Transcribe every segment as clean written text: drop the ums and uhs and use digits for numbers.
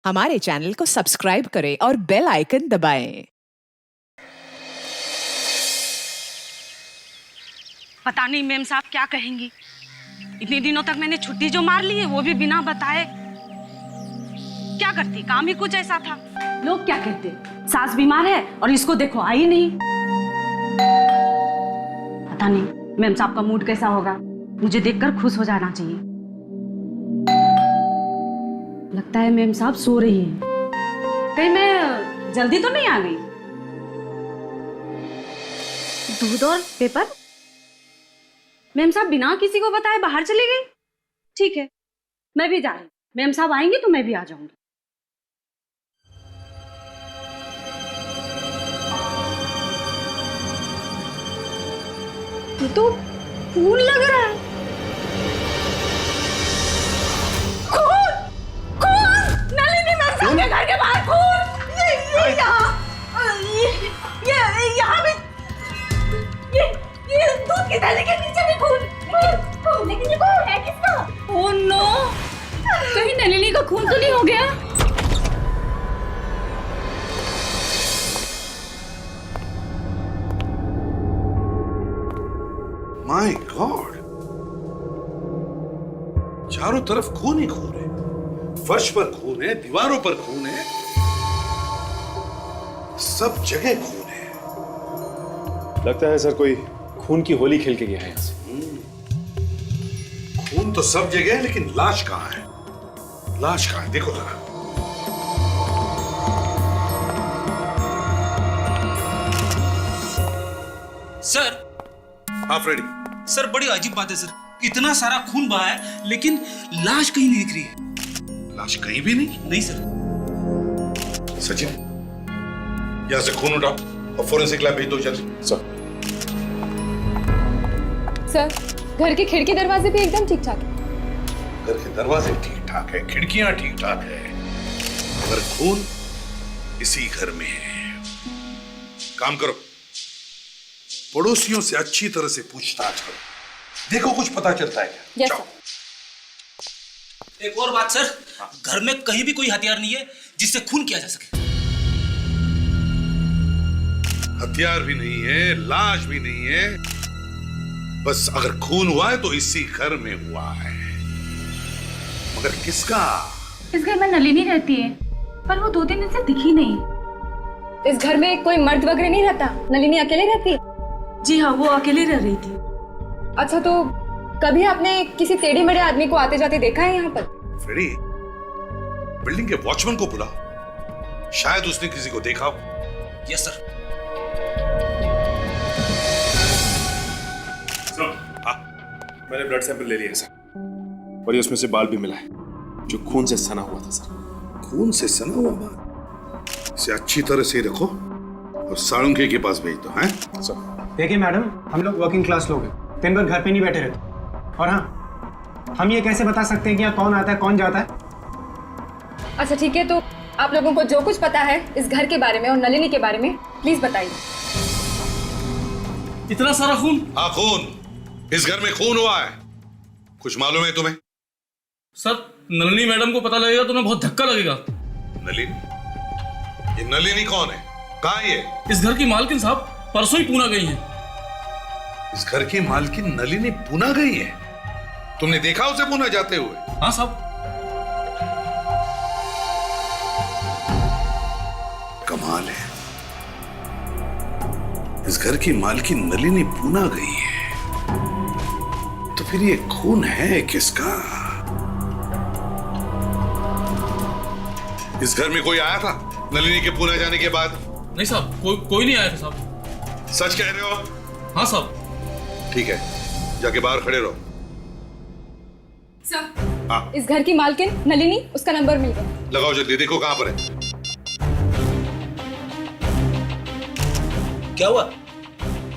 हमारे चैनल को सब्सक्राइब करें और बेल आइकन दबाएं। पता नहीं मेम साहब क्या कहेंगी। इतने दिनों तक मैंने छुट्टी जो मार ली है वो भी बिना बताए। क्या करती, काम ही कुछ ऐसा था। लोग क्या कहते, सास बीमार है और इसको देखो आई नहीं। पता नहीं मेम साहब का मूड कैसा होगा, मुझे देखकर खुश हो जाना चाहिए। लगता है मेम साहब सो रही है। कहीं मैं जल्दी तो नहीं आ गई? दूध और पेपर। मेम साहब बिना किसी को बताए बाहर चली गई। ठीक है, मैं भी जा रही हूँ। मेम साहब आएंगे तो मैं भी आ जाऊंगी। ये तो फूल लग रहा है। खून! खून! नलिनी मेम साहब के घर के बाहर खून! ये यहाँ भी ये दूध की थैली के नीचे भी खून! लेकिन ये खून है किसका? Oh no! कहीं नलिनी का खून तो नहीं हो गया? माय गॉड, चारों तरफ खून ही खून है। फर्श पर खून है, दीवारों पर खून है, सब जगह खून है। लगता है सर कोई खून की होली खेल के गया है यहाँ से। खून तो सब जगह है, लेकिन लाश कहाँ है? लाश कहाँ है? देखो जरा। सर। हाँ फ्रेडी। सर बड़ी अजीब बात है सर, इतना सारा खून बहा है लेकिन लाश कहीं नहीं दिख रही है। लाश कहीं भी नहीं? नहीं सर। सचिन, यहां से खून उठाओ और फोरेंसिक लैब भेज दो जल्दी। सर, घर के खिड़की दरवाजे भी एकदम ठीक ठाक है। घर के दरवाजे ठीक ठाक है, खिड़कियां ठीक ठाक है, मगर खून इसी घर में है। काम करो, पड़ोसियों से अच्छी तरह से पूछताछ करो, देखो कुछ पता चलता है क्या। यस जाओ। सर। एक और बात सर, घर में कहीं भी कोई हथियार नहीं है जिससे खून किया जा सके। हथियार भी नहीं है, लाश भी नहीं है, बस अगर खून हुआ है तो इसी घर में हुआ है। मगर किसका? इस घर में नलिनी रहती है, पर वो 2 दिन से दिखी नहीं। इस घर में कोई मर्द वगैरह नहीं रहता, नलिनी अकेले रहती है? जी हाँ, वो अकेली रह रही थी। अच्छा, तो कभी आपने किसी टेढ़े मेढ़े आदमी को आते जाते देखा है यहाँ पर? फ्रेडी, बिल्डिंग के वॉचमैन को बुलाओ, शायद उसने किसी को देखा हो। Yes sir. मैंने ब्लड सैंपल ले लिया सर, और ये उसमें से बाल भी मिला है जो खून से सना हुआ था सर। खून से सना हुआ बाल? इसे अच्छी तरह से रखो और साळुंखे के पास भेज दो। हैं सर? देखिए मैडम, हम लोग वर्किंग क्लास लोग हैं, दिन भर घर पे नहीं बैठे रहते। और हाँ, हम ये कैसे बता सकते हैं कि यहाँ कौन आता है कौन जाता है? अच्छा ठीक है, तो आप लोगों को जो कुछ पता है इस घर के बारे में और नलिनी के बारे में प्लीज बताइए। इतना सारा खून? हाँ, खून। इस घर में खून हुआ है। कुछ मालूम है तुम्हें? सर, नलिनी मैडम को पता लगेगा तो उन्हें बहुत धक्का लगेगा। नलिनी? ये नलिनी कौन है? कहाँ है ये? इस घर की मालकिन साहब परसों ही पूना गई हैं। इस घर की मालकिन नलिनी पूना गई है? तुमने देखा उसे पूना जाते हुए? हाँ साहब। कमाल है, इस घर की मालकिन नलिनी पूना गई है, तो फिर ये खून है किसका? इस घर में कोई आया था नलिनी के पूना जाने के बाद? नहीं साहब, कोई नहीं आया था साहब। सच कह रहे हो? हाँ साहब। ठीक है, जाके बाहर खड़े रहो। सर, हाँ, इस घर की मालकिन नलिनी, उसका नंबर मिल गया। लगाओ जल्दी, देखो कहां पर है। क्या हुआ?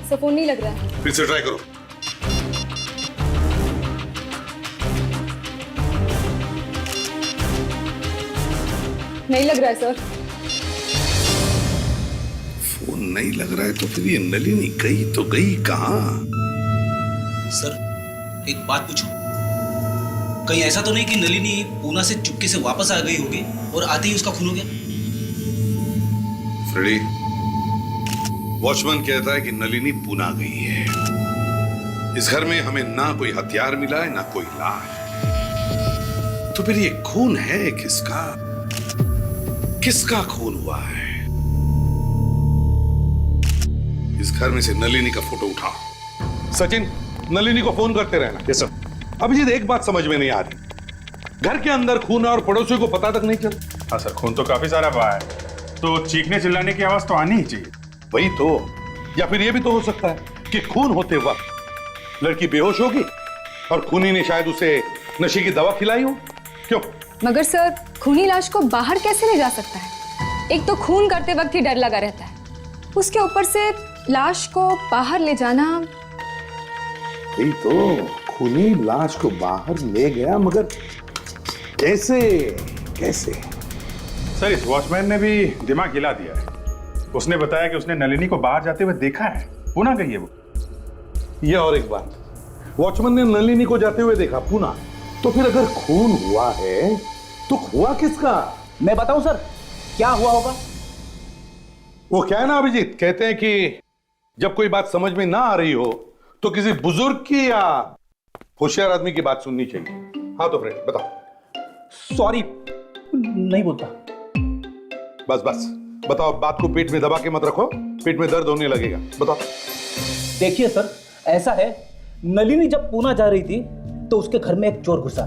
सर, फोन नहीं लग रहा है। फिर से ट्राई करो। नहीं लग रहा है सर। फोन नहीं लग रहा है तो फिर ये नलिनी गई तो गई कहां? सर, एक बात पूछूं? कहीं ऐसा तो नहीं कि नलिनी पूना से चुपके से वापस आ गई होगी और आते ही उसका खून हो गया? फ्रेडी, वॉचमैन कहता है कि नलिनी पूना गई है। इस घर में हमें ना कोई हथियार मिला है ना कोई लाश। तो फिर ये खून है किसका? किसका खून हुआ है? इस घर में से नलिनी का फोटो उठाओ। सचिन, नलिनी को फोन करते रहना। Yes sir. अभिजीत, एक बात समझ में नहीं आ रही, घर के अंदर खून है और पड़ोसियों को पता तक नहीं चल। हाँ सर, खून तो काफी सारा बहा है, तो चीखने चिल्लाने की आवाज तो आनी ही चाहिए। वही तो। या फिर यह भी तो हो सकता है कि खून होते वक्त लड़की बेहोश होगी और खूनी ने शायद उसे नशे की दवा खिलाई हो। क्यों? मगर सर, खूनी लाश को बाहर कैसे ले जा सकता है? एक तो खून करते वक्त ही डर लगा रहता है, उसके ऊपर से लाश को बाहर ले जाना। वही तो, खूनी लाश को बाहर ले गया, मगर कैसे? कैसे? सर, इस वॉचमैन ने भी दिमाग हिला दिया है। उसने बताया कि उसने नलिनी को बाहर जाते हुए देखा है। पूना गई है वो। ये और एक बात, वॉचमैन ने नलिनी को जाते हुए देखा पूना। तो फिर अगर खून हुआ है तो हुआ किसका? मैं बताऊं सर क्या हुआ होगा? वो क्या है ना अभिजीत, कहते हैं कि जब कोई बात समझ में ना आ रही हो तो किसी बुजुर्ग की या होशियार आदमी की बात सुननी चाहिए। हाँ तो फ्रेंड, बताओ। सॉरी, नहीं बोलता। बस बस बताओ, बात को पेट में दबा के मत रखो, पेट में दर्द होने लगेगा। बताओ। देखिए सर, ऐसा है, नलिनी जब पूना जा रही थी तो उसके घर में एक चोर घुसा।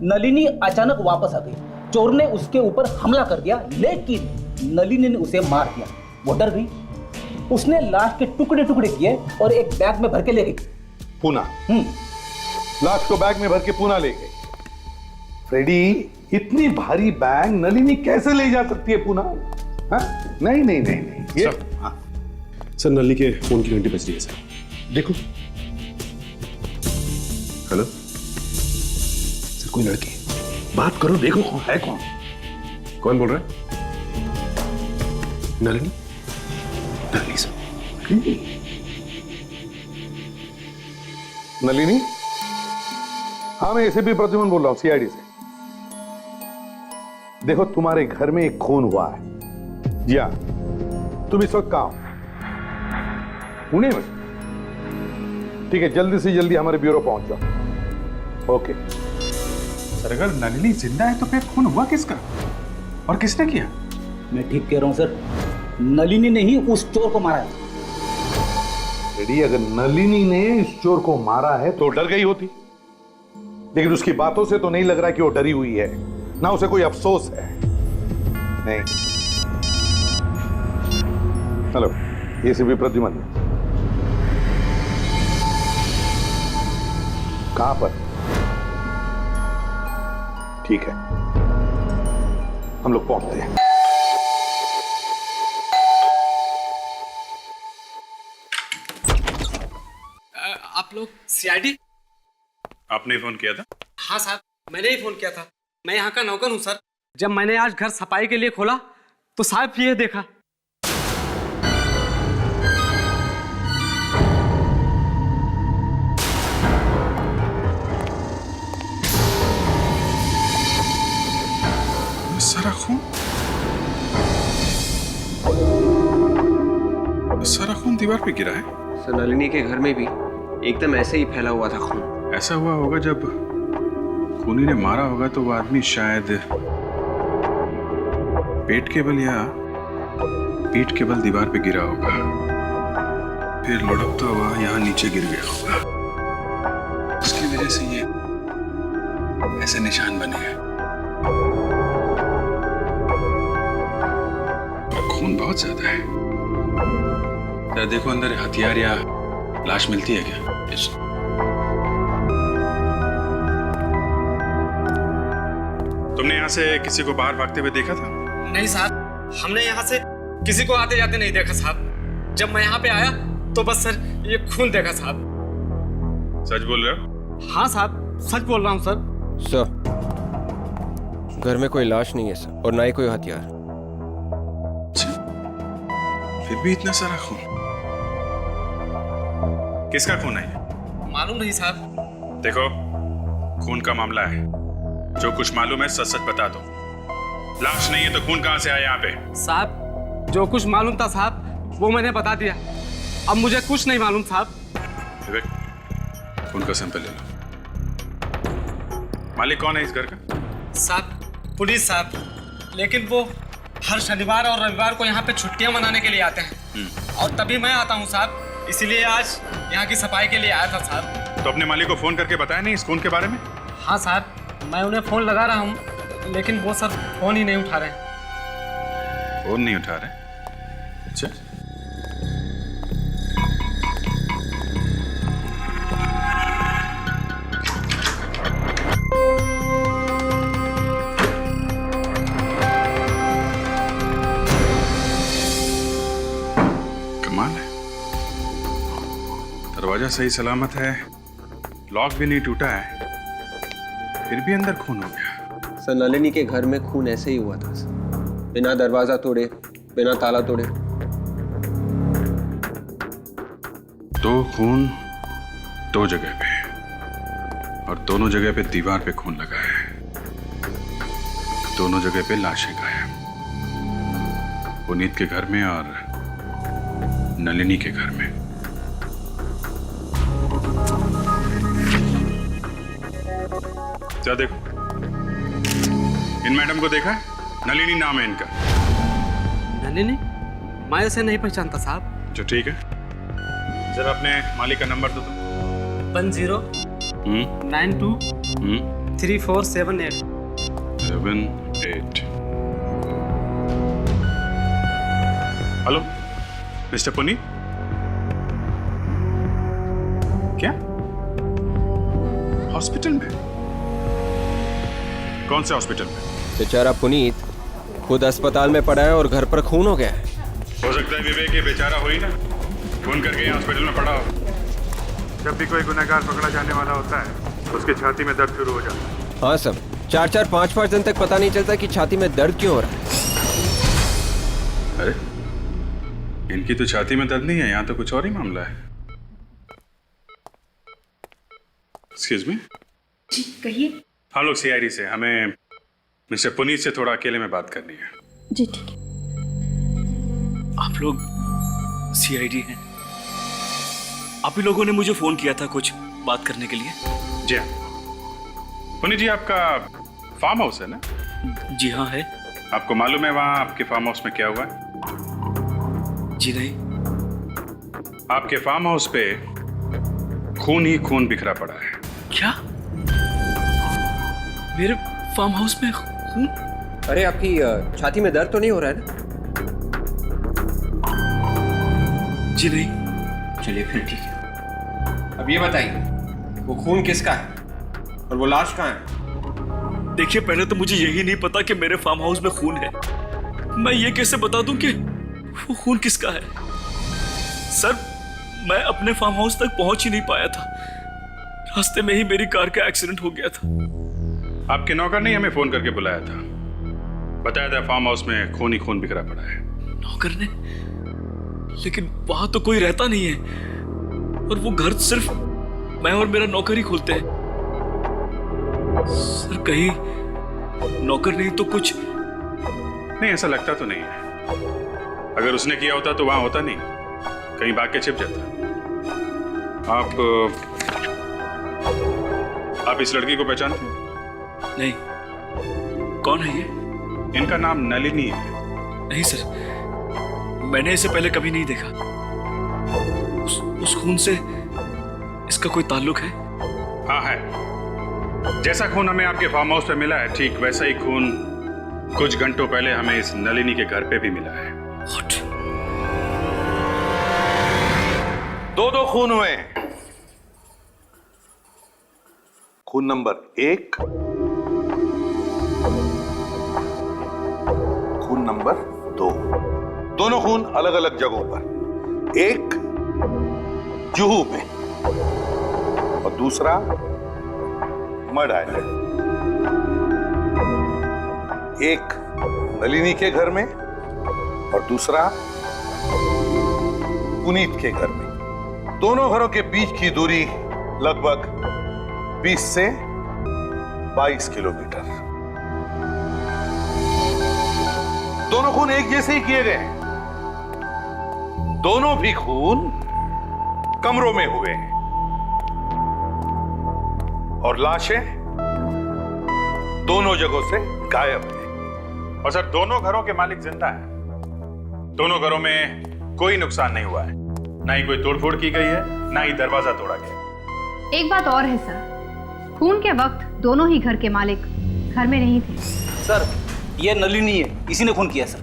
नलिनी अचानक वापस आ गई। चोर ने उसके ऊपर हमला कर दिया, लेकिन नलिनी ने उसे मार दिया। वो डर गई, उसने लाश के टुकड़े टुकड़े किए और एक बैग में भर के ले गई पूना। लाश को बैग में भर के पूना ले गई। फ्रेडी, इतनी भारी बैग नलिनी कैसे ले जा सकती है पूना? हाँ? नहीं नहीं नहीं नहीं, ये हाँ। सर, नलिनी के फोन की घंटी बज रही है सर। देखो। हेलो सर, कोई लड़की बात करो, देखो कौन है। कौन? कौन बोल रहा है? नलिनी? नलिनी सर। नलिनी? हाँ, मैं एसीपी प्रद्युमन बोल रहा हूं, सीआईडी से। देखो, तुम्हारे घर में एक खून हुआ है। जी हाँ, तुम इस वक्त कहां हो? पुणे में? ठीक है, जल्दी से जल्दी हमारे ब्यूरो पहुंच जाओ। ओके। सर, अगर नलिनी जिंदा है तो फिर खून हुआ किसका और किसने किया? मैं ठीक कह रहा हूं सर, नलिनी ने ही उस चोर को मारा है। रेडी, अगर नलिनी ने इस चोर को मारा है तो डर गई होती, लेकिन उसकी बातों से तो नहीं लग रहा कि वो डरी हुई है, ना उसे कोई अफसोस है। नहीं। Hello, ACP Pradyuman. कहां पर? ठीक है, हम लोग पहुंचते हैं। आप लोग सीआईडी? आपने फोन किया था? हाँ साहब, मैंने ही फोन किया था। मैं यहाँ का नौकर हूँ सर। जब मैंने आज घर सफाई के लिए खोला तो साहब ये देखा। सारा खून, सारा खून दीवार पे गिरा है। सर, नलिनी के घर में भी एकदम ऐसे ही फैला हुआ था खून। ऐसा हुआ होगा जब खूनी ने मारा होगा तो वो आदमी शायद पेट के बल या पीठ के बल दीवार पे गिरा होगा, फिर लुढ़कता हुआ यहाँ नीचे गिर गया होगा। उसकी वजह से ये ऐसे निशान बने हैं। खून बहुत ज्यादा है। जरा देखो अंदर हथियार या लाश मिलती है क्या? तुमने यहाँ से किसी को बाहर भागते हुए देखा था? नहीं साहब, हमने यहाँ से किसी को आते जाते नहीं देखा साहब। जब मैं यहाँ पे आया तो बस सर ये खून देखा साहब। सच बोल रहे हो? हाँ साहब, सच बोल रहा हूँ सर। सर, घर में कोई लाश नहीं है सर, और ना ही कोई हथियार। फिर भी इतना सारा खून, किसका खून है? मालूम नहीं साहब। देखो, खून का मामला है, जो कुछ मालूम है सच सच बता दो। लाश नहीं है तो खून कहां से आया यहाँ पे? साहब जो कुछ मालूम था साहब वो मैंने बता दिया। अब मुझे कुछ नहीं मालूम साहब। विवेक, खून का सैंपल ले लो। मालिक कौन है इस घर का? साहब पुलिस साहब, लेकिन वो हर शनिवार और रविवार को यहाँ पे छुट्टियां मनाने के लिए आते हैं और तभी मैं आता हूँ साहब, इसीलिए आज यहाँ की सफाई के लिए आया था साहब। तो अपने मालिक को फोन करके बताया नहीं इस खून के बारे में? हाँ साहब, मैं उन्हें फोन लगा रहा हूँ लेकिन वो सर फोन ही नहीं उठा रहे। फोन नहीं उठा रहे? अच्छा, कमाल है, दरवाजा सही सलामत है, लॉक भी नहीं टूटा है, फिर भी अंदर खून हो गया। सर नलिनी के घर में खून ऐसे ही हुआ था सर, बिना दरवाजा तोड़े, बिना ताला तोड़े। दो खून दो जगह पे, और दोनों जगह पे दीवार पे खून लगा है, दोनों जगह पे लाशें गायब, पुनीत के घर में और नलिनी के घर में। क्या देखो, इन मैडम को देखा है? नलिनी नाम है इनका। नलिनी? मैं इसे नहीं पहचानता साहब। जो ठीक है, जरा अपने मालिक का नंबर दो तुम। 1092 3478 78। हेलो मिस्टर पुनीत, क्या हॉस्पिटल में? कौन से हॉस्पिटल में? बेचारा पुनीत खुद अस्पताल में पड़ा है और घर पर खून हो गया है। हो सकता है विवेक ये बेचारा हो ही ना, खून करके यहाँ हॉस्पिटल में पड़ा हो। जब भी कोई गुनहगार पकड़ा जाने वाला होता है उसकी छाती में दर्द शुरू हो जाता है। हाँ सर, 4-4, 5-5 दिन तक पता नहीं चलता कि छाती में दर्द क्यों हो रहा है। अरे इनकी तो छाती में दर्द नहीं है, यहाँ तो कुछ और ही मामला है। Excuse me. जी कहिए। हम लोग सीआईडी से, हमें मिस्टर पुनीत से थोड़ा अकेले में बात करनी है। जी ठीक है। आप लोग सीआईडी हैं? आप ही लोगों ने मुझे फोन किया था कुछ बात करने के लिए? जी हाँ। पुनीत जी, आपका फार्म हाउस है ना? जी हाँ है। आपको मालूम है वहां आपके फार्म हाउस में क्या हुआ है? जी नहीं। आपके फार्म हाउस पे खून ही खून बिखरा पड़ा है। क्या? मेरे फार्म हाउस में खून? अरे आपकी छाती में दर्द तो नहीं हो रहा है ना? जी नहीं। चलिए फिर ठीक है। अब ये बताइए वो खून किसका है और वो लाश कहाँ है? देखिए, पहले तो मुझे यही नहीं पता कि मेरे फार्म हाउस में खून है। मैं ये कैसे बता दूं कि वो खून किसका है? सर, मैं अपने फार्म हाउस तक पहुंच ही नहीं पाया था, रास्ते में ही मेरी कार का एक्सीडेंट हो गया था। आपके नौकर ने हमें फोन करके बुलाया था, बताया था फार्म हाउस में खून ही खून बिखरा पड़ा है। नौकर ने? लेकिन वहां तो कोई रहता नहीं है और वो घर सिर्फ मैं और मेरा नौकर ही खोलते हैं। सर, कहीं नौकर नहीं तो कुछ? नहीं, ऐसा लगता तो नहीं है। अगर उसने किया होता तो वहां होता नहीं, कहीं भाग के छिप जाता। आप इस लड़की को पहचानते हैं? नहीं। कौन है ये? इनका नाम नलिनी है। नहीं सर, मैंने इसे पहले कभी नहीं देखा। उस खून से इसका कोई ताल्लुक है? हाँ है। जैसा खून हमें आपके फार्म हाउस पे मिला है, ठीक वैसा ही खून कुछ घंटों पहले हमें इस नलिनी के घर पे भी मिला है। What? दो खून हुए हैं। खून नंबर 1, खून नंबर 2। दोनों खून अलग अलग जगहों पर, एक जुहू में और दूसरा मड आइलैंड। एक नलिनी के घर में और दूसरा पुनीत के घर में। दोनों घरों के बीच की दूरी लगभग 20 से 22 किलोमीटर। दोनों खून एक जैसे ही किए गए। दोनों भी खून कमरों में हुए हैं और लाशें दोनों जगहों से गायब हैं। और सर दोनों घरों के मालिक जिंदा हैं। दोनों घरों में कोई नुकसान नहीं हुआ है, ना ही कोई तोड़फोड़ की गई है, ना ही दरवाजा तोड़ा गया। एक बात और है सर, खून के वक्त दोनों ही घर के मालिक घर में नहीं थे। सर ये नलिनी है, इसी ने खून किया सर।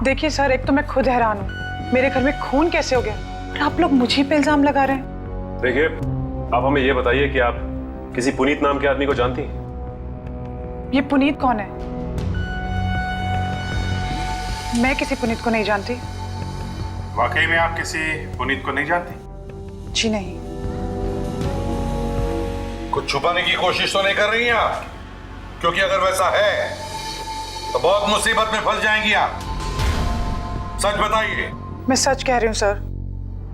देखिए सर, एक तो मैं खुद हैरान हूँ, मेरे घर में खून कैसे हो गया और आप लोग मुझे पे इल्जाम लगा रहे हैं। देखिए, आप हमें ये बताइए कि आप किसी पुनीत नाम के आदमी को जानती हैं? ये पुनीत कौन है? मैं किसी पुनीत को नहीं जानती। वाकई में आप किसी पुनीत को नहीं जानती? जी नहीं। कुछ छुपाने की कोशिश तो नहीं कर रही हैं आप? क्योंकि अगर वैसा है तो बहुत मुसीबत में फंस जाएंगी आप। सच बताइए। मैं सच कह रही हूँ सर,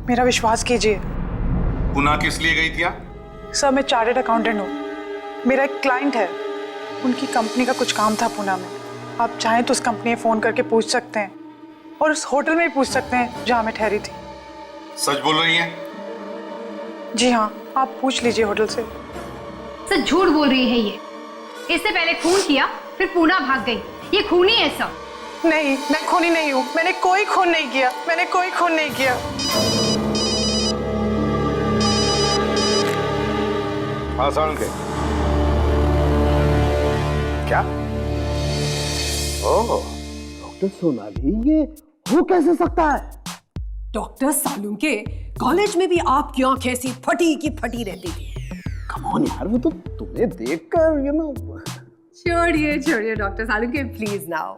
मेरा विश्वास कीजिए। पुणे किस लिए गई थी आप? सर मैं चार्टर्ड अकाउंटेंट हूँ, मेरा एक क्लाइंट है, उनकी कंपनी का कुछ काम था पुणे में। आप चाहें तो उस कंपनी में फोन करके पूछ सकते हैं और उस होटल में भी पूछ सकते हैं जहाँ मैं ठहरी थी। सच बोल रही हैं? जी हाँ, आप पूछ लीजिए होटल से। सर झूठ बोल रही है ये। इससे पहले खून किया, फिर पुणे भाग गई। ये खूनी है सब। नहीं, मैं खूनी नहीं हूँ, मैंने कोई खून नहीं किया, मैंने कोई खून नहीं किया। हाँ सारण के क्या? ओह, डॉक्टर सोनाली, ये हो कैसे सकता है? डॉक्टर सालुंके, कॉलेज में भी आपकी आंखें ऐसी फटी की फटी रहती थी। कम ऑन यार, वो तो तुम्हें देखकर छोड़िए डॉक्टर सालुंके, प्लीज नाउ।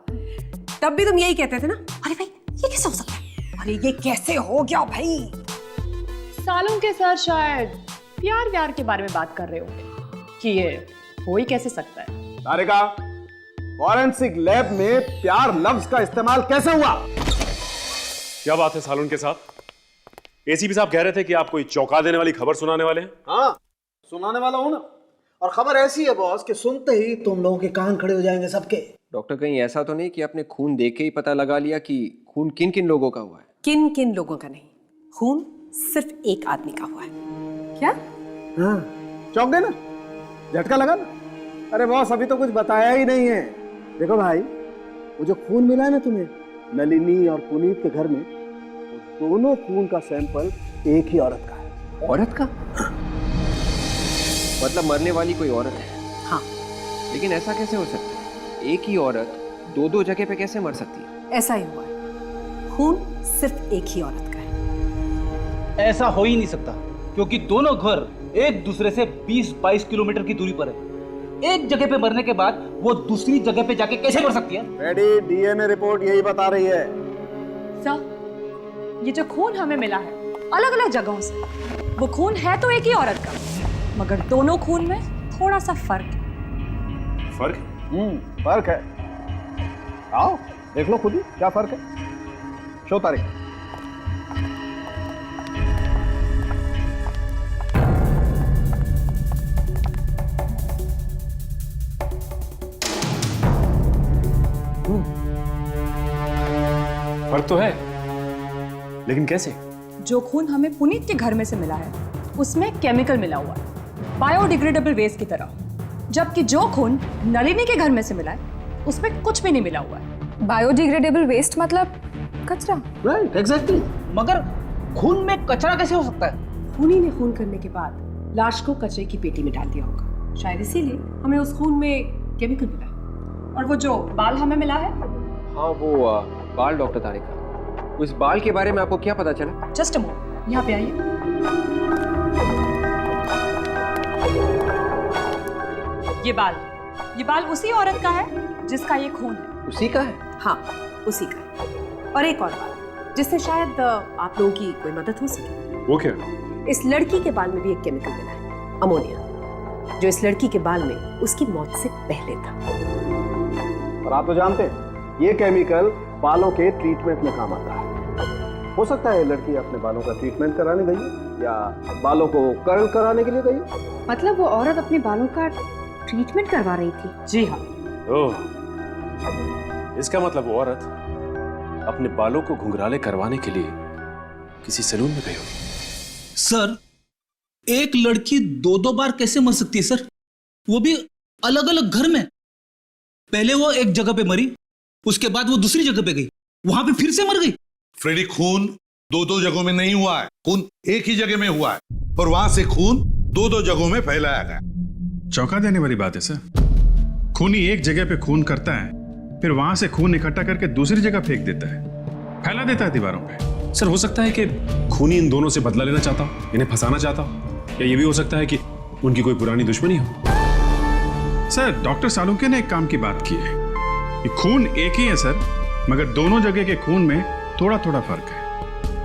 तब भी तुम यही कहते थे ना, अरे भाई ये कैसे हो सकता है, अरे ये कैसे हो गया भाई। सालुंके सर शायद प्यार के बारे में बात कर रहे होंगे कि ये हो ही कैसे सकता है। तारिका, फॉरेंसिक लैब में प्यार लफ्ज का इस्तेमाल कैसे हुआ? क्या बात है सालुंके साहब? एसीपी साहब कह रहे थे कि आप कोई चौंका देने वाली खबर सुनाने वाले हैं। हाँ, सुनाने वाला हूं ना, और खबर ऐसी है बॉस कि सुनते ही तुम लोगों के कान खड़े हो जाएंगे सबके। डॉक्टर, कहीं ऐसा तो नहीं कि आपने खून देख के ही पता लगा लिया कि खून किन किन लोगों का हुआ है? किन किन लोगों का नहीं, खून सिर्फ एक आदमी का हुआ है। क्या? हाँ, चौंक गए ना, झटका लगा ना। अरे बॉस, अभी तो कुछ बताया ही नहीं है। देखो भाई, वो जो खून मिला है ना तुम्हें नलिनी और पुनीत के घर में, वो दोनों खून का सैंपल एक ही औरत का है। औरत का? मतलब मरने वाली कोई औरत है? हाँ। लेकिन ऐसा कैसे हो सकता है? एक ही औरत दो जगह पे कैसे मर सकती है? ऐसा ही हुआ है, खून सिर्फ एक ही औरत का है। ऐसा हो ही नहीं सकता, क्योंकि दोनों घर एक दूसरे से 20-22 किलोमीटर की दूरी पर है। एक जगह पे मरने के बाद वो दूसरी जगह पे जाके कैसे मर सकती है? रेडी, डीएनए रिपोर्ट यही बता रही है। सर, ये जो खून हमें मिला है अलग अलग जगहों से, वो खून है तो एक ही औरत का, मगर दोनों खून में थोड़ा सा फर्क है। फर्क? फर्क है। आओ देख लो खुद ही क्या फर्क है। शो तारीख। फर्क तो है, लेकिन कैसे? जो खून हमें पुनीत के घर में से मिला है उसमें केमिकल मिला हुआ है, बायोडिग्रेडेबल वेस्ट की तरह, जबकि जो खून नलिनी के घर में से मिला है उसमें कुछ भी नहीं मिला हुआ है। बायोडिग्रेडेबल वेस्ट मतलब कचरा? Right, exactly. मगर खून में कचरा कैसे हो सकता है? खूनी ने खून करने के बाद लाश को कचरे की पेटी में डाल दिया होगा, शायद इसीलिए हमें उस खून में केमिकल मिला है। और वो जो बाल हमें मिला है, हाँ वो बाल। डॉक्टर तारिका, उस बाल के बारे में आपको क्या पता चला? जस्ट अ मोमेंट, यहाँ पे आइए। ये बाल उसी औरत का है जिसका ये खून है। उसी का है? हाँ, उसी का है। और एक और बात जिससे शायद आप लोगों की कोई मदद हो सके। वो क्या? इस लड़की के बाल में भी एक केमिकल मिला है, अमोनिया, जो इस लड़की के बाल में उसकी मौत से पहले था। और आप तो जानते हैं ये केमिकल बालों के ट्रीटमेंट में काम आता है। हो सकता है लड़की अपने बालों का ट्रीटमेंट कराने गई या बालों को कर्ल कराने के लिए गई। मतलब वो औरत अपने बालों का ट्रीटमेंट करवा रही थी। जी हाँ। ओह, इसका मतलब वो औरत अपने बालों को घुंघराले करवाने के लिए किसी सैलून में गई होगी। सर, एक लड़की दो दो बार कैसे मर सकती है सर? वो भी अलग अलग घर में। पहले वो एक जगह पे मरी, उसके बाद वो दूसरी जगह पे गई, वहां पे फिर से मर गई। फ्रेडी, खून दो दो जगहों में नहीं हुआ है, खून एक ही जगह में हुआ है और वहां से खून दो दो जगहों में फैलाया गया। चौंका देने वाली बात है सर। खूनी एक जगह पे खून करता है, फिर वहां से खून इकट्ठा करके दूसरी जगह फेंक देता है, फैला देता है दीवारों पे। सर, हो सकता है कि खूनी इन दोनों से बदला लेना चाहता हो, इन्हें फंसाना चाहता हो, या ये भी हो सकता है कि उनकी कोई पुरानी दुश्मनी हो। सर, डॉक्टर सालुंके ने एक काम की बात की है। ये खून एक ही है सर, मगर दोनों जगह के खून में थोड़ा थोड़ा फर्क है।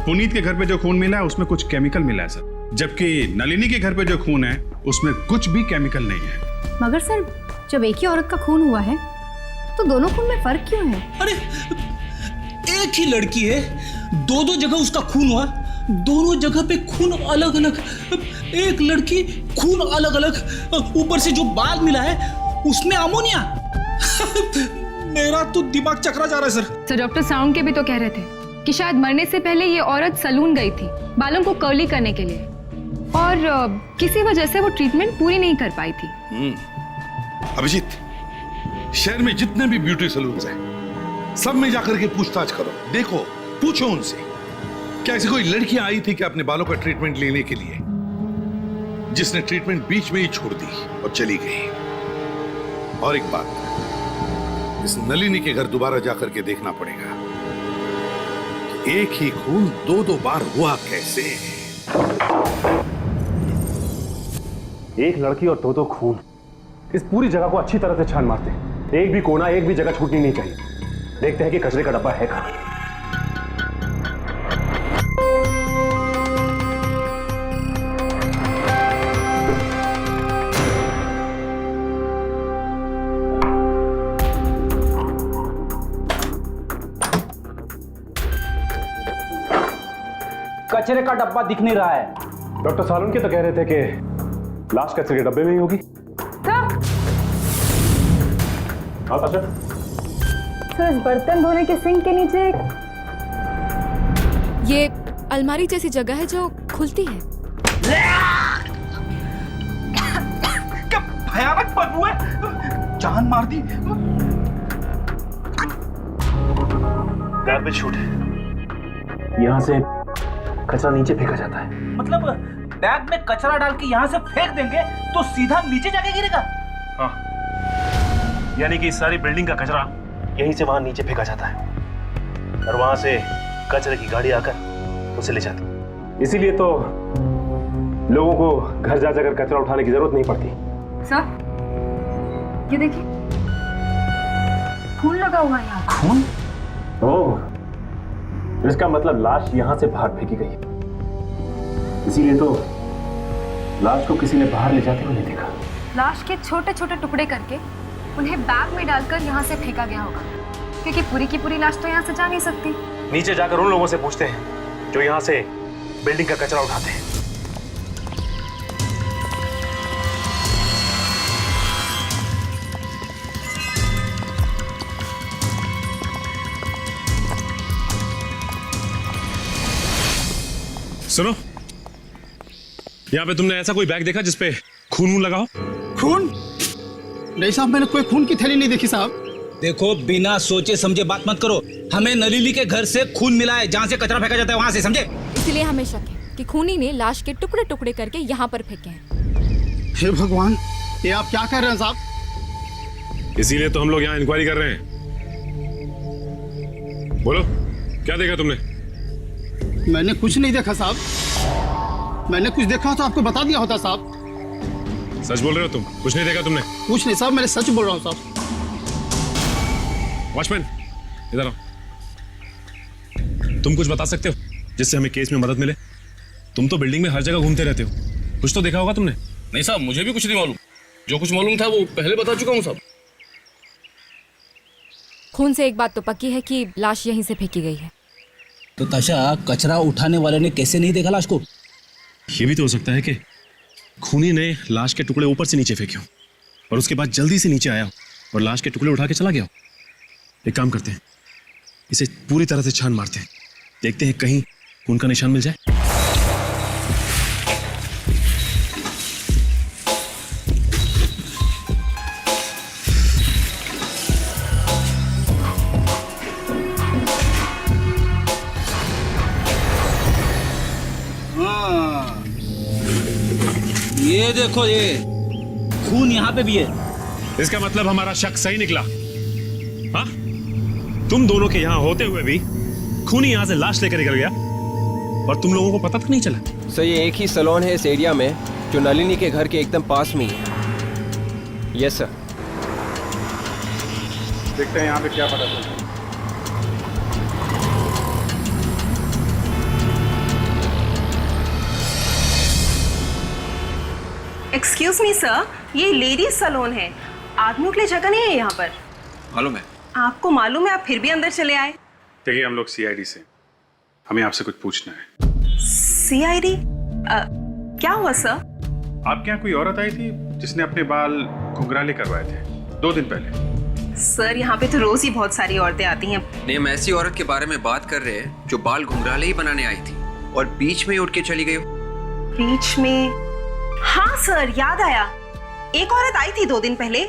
पुनीत के घर पे जो खून मिला है उसमें कुछ केमिकल मिला है सर, जबकि नलिनी के घर पे जो खून है उसमें कुछ भी केमिकल नहीं है। मगर सर, जब एक ही औरत का खून हुआ है तो दोनों खून में फर्क क्यों है? अरे, एक ही लड़की है, दो दो जगह उसका खून हुआ, दोनों जगह पे खून अलग अलग। एक लड़की, खून अलग अलग, ऊपर से जो बाल मिला है उसमें अमोनिया। मेरा तो दिमाग चकरा जा रहा है सर। तो डॉक्टर साउंड के भी तो कह रहे थे कि शायद मरने से पहले ये औरत सैलून गई थी बालों को कर्ली करने के लिए, और किसी वजह से वो ट्रीटमेंट पूरी नहीं कर पाई थी। अभिजीत, शहर में जितने भी ब्यूटी सैलून्स हैं, सब में जाकर के पूछताछ करो, देखो, पूछो उनसे क्या ऐसी कोई लड़की आई थी क्या अपने बालों का ट्रीटमेंट लेने के लिए, जिसने ट्रीटमेंट बीच में ही छोड़ दी और चली गई। और एक बात, इस नलिनी के घर दोबारा जाकर के देखना पड़ेगा कि एक ही खून दो दो बार हुआ कैसे। एक लड़की और दो दो खून, इस पूरी जगह को अच्छी तरह से छान मारते हैं। एक भी कोना, एक भी जगह छूटनी नहीं चाहिए। देखते हैं कि कचरे का डब्बा है कहां। कचरे का डब्बा दिख नहीं रहा है। डॉक्टर सालुंके तो कह रहे थे कि लाश कचरे के डब्बे में ही होगी। हाँ सर, इस बर्तन धोने के सिंक के नीचे ये अलमारी जैसी जगह है जो खुलती है। क्या भयानक बदबू है, जान मार दी। गार्बेज शूट है, यहां से कचरा नीचे फेंका जाता है। मतलब बैग में कचरा डाल के यहाँ से फेंक देंगे तो सीधा नीचे जाके गिरेगा? हाँ, यानी कि सारी बिल्डिंग का कचरा यहीं से वहां नीचे फेंका जाता है और वहां से कचरे की गाड़ी आकर उसे ले जाती है। इसीलिए तो लोगों को घर जा जाकर कचरा उठाने की जरूरत नहीं पड़ती। सर, ये देखिए, खून लगा हुआ है यहाँ। खून? ओह, इसका मतलब लाश यहां से बाहर फेंकी गई, इसीलिए तो लाश को किसी ने बाहर ले जाते हुए नहीं देखा। लाश के छोटे छोटे टुकड़े करके उन्हें बैग में डालकर यहाँ से फेंका गया होगा, क्योंकि पूरी की पूरी लाश तो यहाँ से जा नहीं सकती। नीचे जाकर उन लोगों से पूछते हैं जो यहाँ से बिल्डिंग का कचरा उठाते हैं। सुनो, यहाँ पे तुमने ऐसा कोई बैग देखा जिसपे खून वून लगा हो? खून? नहीं साहब, मैंने कोई खून की थैली नहीं देखी साहब। देखो, बिना सोचे समझे बात मत करो। हमें नलिनी के घर से खून मिला है, जहाँ से कचरा फेंका जाता है वहां से, समझे? इसलिए हमें शक है कि खूनी ने लाश के टुकड़े टुकड़े करके यहाँ पर फेंके हैं। हे भगवान, ये आप क्या कर रहे हैं साहब? इसीलिए तो हम लोग यहाँ इंक्वायरी कर रहे हैं। बोलो, क्या देखा तुमने? मैंने कुछ नहीं देखा साहब। मैंने कुछ देखा तो आपको बता दिया होता साहब। सच बोल रहे हो तुम? कुछ नहीं देखा तुमने? कुछ नहीं साहब, मैंने सच बोल रहा हूँ साहब। वॉचमैन, इधर आओ। तुम कुछ बता सकते हो जिससे हमें केस में मदद मिले? तुम तो बिल्डिंग में हर जगह घूमते रहते हो, कुछ तो देखा होगा तुमने। नहीं साहब, मुझे भी कुछ नहीं मालूम। जो कुछ मालूम था वो पहले बता चुका हूँ साहब। खून से एक बात तो पक्की है कि लाश यहीं से फेंकी गई है। तो ताशा, कचरा उठाने वाले ने कैसे नहीं देखा लाश को? ये भी तो हो सकता है कि खूनी ने लाश के टुकड़े ऊपर से नीचे फेंके हो। और उसके बाद जल्दी से नीचे आया और लाश के टुकड़े उठा के चला गया। एक काम करते हैं, इसे पूरी तरह से छान मारते हैं, देखते हैं कहीं खून का निशान मिल जाए। ये देखो, ये खून यहाँ पे भी है। इसका मतलब हमारा शक सही निकला। हाँ, तुम दोनों के यहाँ होते हुए भी खूनी यहाँ से लाश लेकर निकल गया और तुम लोगों को पता तक नहीं चला। सर ये एक ही सैलून है इस एरिया में जो नलिनी के घर के एकदम पास में ही है। Yes sir. देखते हैं यहाँ पे क्या पता चलता है। एक्सक्यूज मी सर, ये लेडीज सैलून है, आदमियों के लिए जगह नहीं है यहाँ पर। मालूम है। आपको मालूम है, आप फिर भी अंदर चले आए। देखिए हम लोग सीआईडी से, हमें आपसे कुछ पूछना है। सीआईडी? क्या हुआ सर? आपके यहाँ कोई औरत आई थी जिसने अपने बाल घुंघराले करवाए थे 2 दिन पहले। सर यहाँ पे तो रोज ही बहुत सारी औरतें आती हैं। नहीं, हम ऐसी औरत के बारे में बात कर रहे हैं जो बाल घुंघराले ही बनाने आई थी और बीच में ही उठ के चली गई। बीच में? हाँ सर, याद आया। एक औरत आई थी 2 दिन पहले,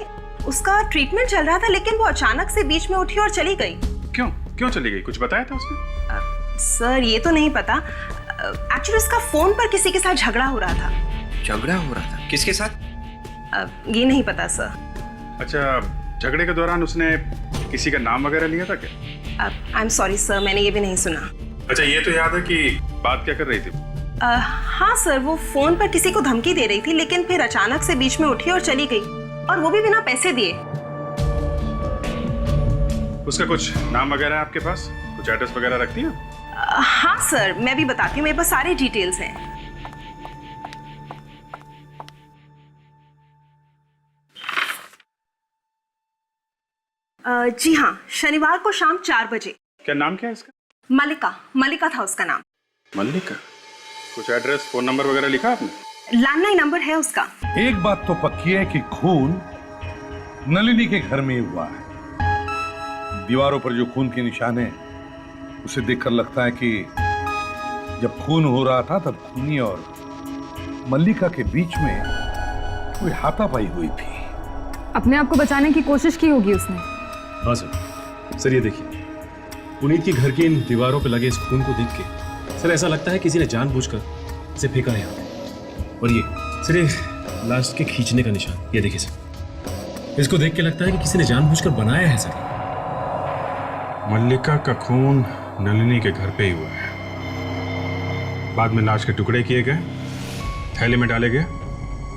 उसका ट्रीटमेंट चल रहा था, लेकिन वो अचानक से बीच में उठी और चली गई। क्यों चली गई? कुछ बताया था उसने? सर ये तो नहीं पता। एक्चुअली उसका फोन पर किसी के साथ झगड़ा हो रहा था। झगड़ा हो रहा था? किसके साथ? ये नहीं पता सर। अच्छा, झगड़े के दौरान उसने किसी का नाम वगैरह लिया था क्या? आई एम सॉरी सर, मैंने ये भी नहीं सुना। अच्छा, ये तो याद है कि बात क्या कर रही थी? हाँ सर, वो फोन पर किसी को धमकी दे रही थी, लेकिन फिर अचानक से बीच में उठी और चली गई, और वो भी बिना पैसे दिए। उसका कुछ नाम वगैरह है आपके पास? कुछ एड्रेस वगैरह रखती है? हाँ सर, मैं भी बताती हूँ, मेरे पास सारे डिटेल्स हैं। जी हाँ, शनिवार को शाम 4 बजे। क्या नाम क्या है इसका? मलिका था उसका नाम। मल्लिका? कुछ एड्रेस, फोन नंबर वगैरह लिखा आपने? लैंडलाइन नंबर है उसका। एक बात तो पक्की है कि खून नलिनी के घर में ही हुआ है। दीवारों पर जो खून के निशान है उसे देखकर लगता है कि जब खून हो रहा था तब खूनी और मल्लिका के बीच में कोई हाथापाई हुई थी। अपने आप को बचाने की कोशिश की होगी उसने। हाँ सर, ये देखिए, पुनीत के घर की इन दीवारों पर लगे इस खून को देख के सर ऐसा लगता है किसी ने जानबूझकर इसे फेंका है यहाँ पे। और ये सर, ये लाश के खींचने का निशान, ये देखिए सर, इसको देख के लगता है कि किसी ने जानबूझकर बनाया है सर। मल्लिका का खून नलिनी के घर पे ही हुआ है। बाद में लाश के टुकड़े किए गए, थैले में डाले गए